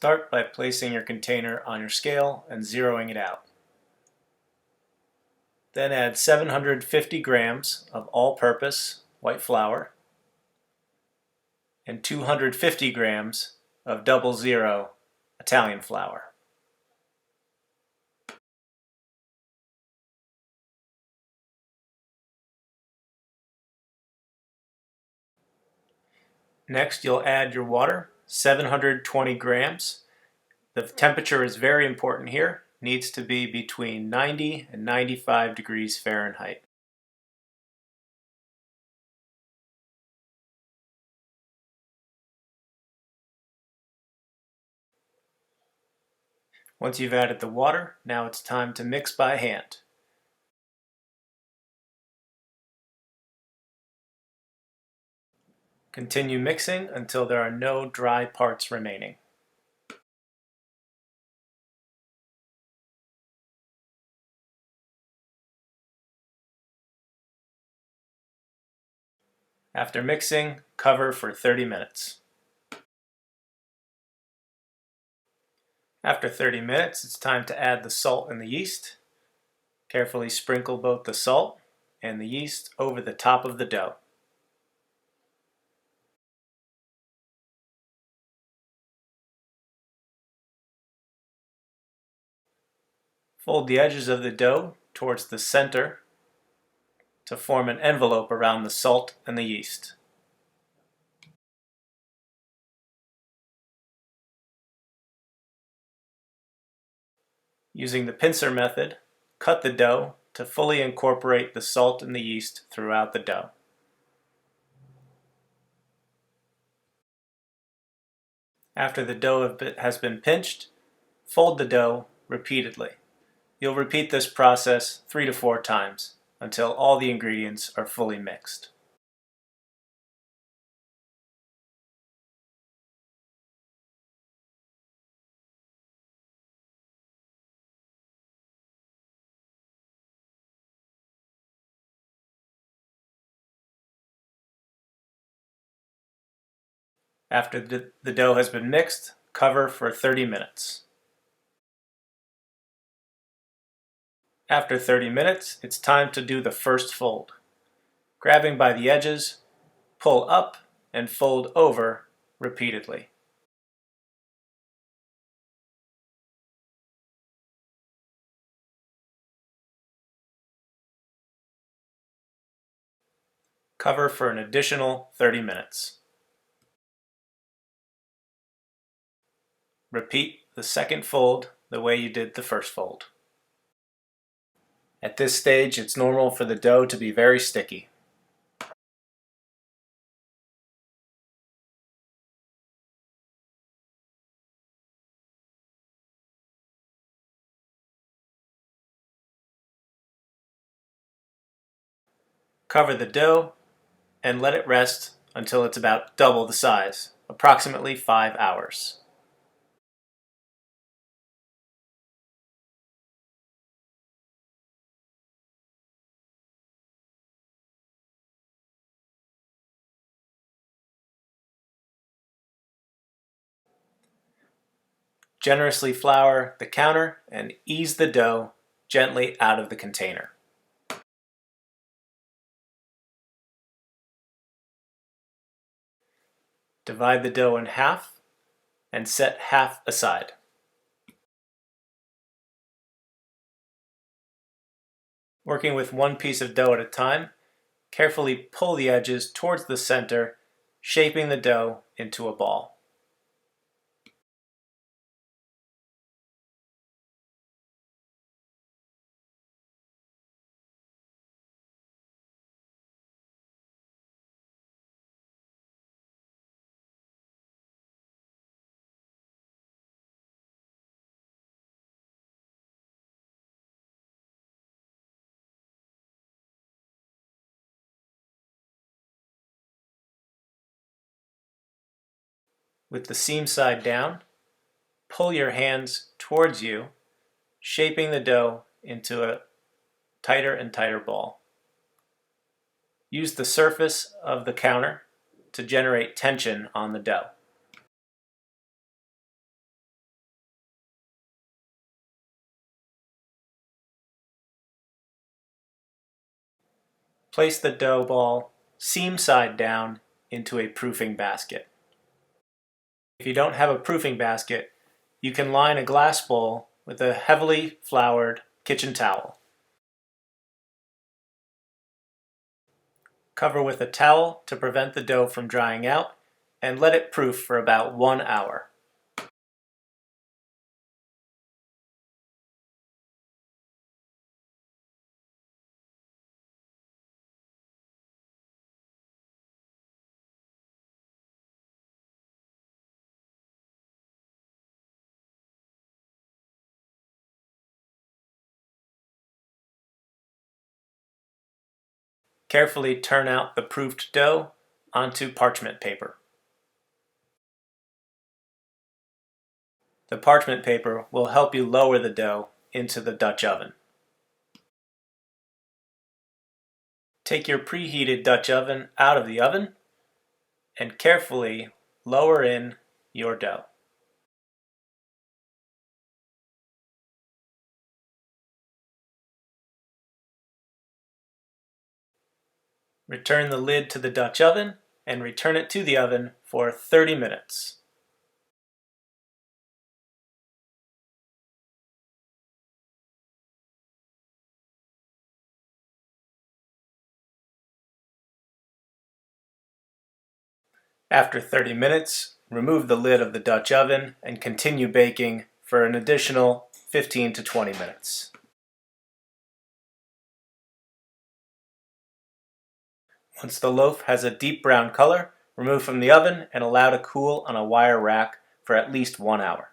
Start by placing your container on your scale and zeroing it out. Then add 750 grams of all-purpose white flour and 250 grams of 00 Italian flour. Next, you'll add your water, 720 grams. The temperature is very important here. It needs to be between 90 and 95 degrees Fahrenheit. Once you've added the water, now it's time to mix by hand. Continue mixing until there are no dry parts remaining. After mixing, cover for 30 minutes. After 30 minutes, it's time to add the salt and the yeast. Carefully sprinkle both the salt and the yeast over the top of the dough. Fold the edges of the dough towards the center to form an envelope around the salt and the yeast. Using the pincer method, cut the dough to fully incorporate the salt and the yeast throughout the dough. After the dough has been pinched, fold the dough repeatedly. You'll repeat this process 3 to 4 times until all the ingredients are fully mixed. After the dough has been mixed, cover for 30 minutes. After 30 minutes, it's time to do the first fold. Grabbing by the edges, pull up and fold over repeatedly. Cover for an additional 30 minutes. Repeat the second fold the way you did the first fold. At this stage, it's normal for the dough to be very sticky. Cover the dough and let it rest until it's about double the size, approximately 5 hours. Generously flour the counter and ease the dough gently out of the container. Divide the dough in half and set half aside. Working with one piece of dough at a time, carefully pull the edges towards the center, shaping the dough into a ball. With the seam side down, pull your hands towards you, shaping the dough into a tighter and tighter ball. Use the surface of the counter to generate tension on the dough. Place the dough ball seam side down into a proofing basket. If you don't have a proofing basket, you can line a glass bowl with a heavily floured kitchen towel. Cover with a towel to prevent the dough from drying out, and let it proof for about 1 hour. Carefully turn out the proofed dough onto parchment paper. The parchment paper will help you lower the dough into the Dutch oven. Take your preheated Dutch oven out of the oven and carefully lower in your dough. Return the lid to the Dutch oven and return it to the oven for 30 minutes. After 30 minutes, remove the lid of the Dutch oven and continue baking for an additional 15 to 20 minutes. Once the loaf has a deep brown color, remove from the oven and allow to cool on a wire rack for at least 1 hour.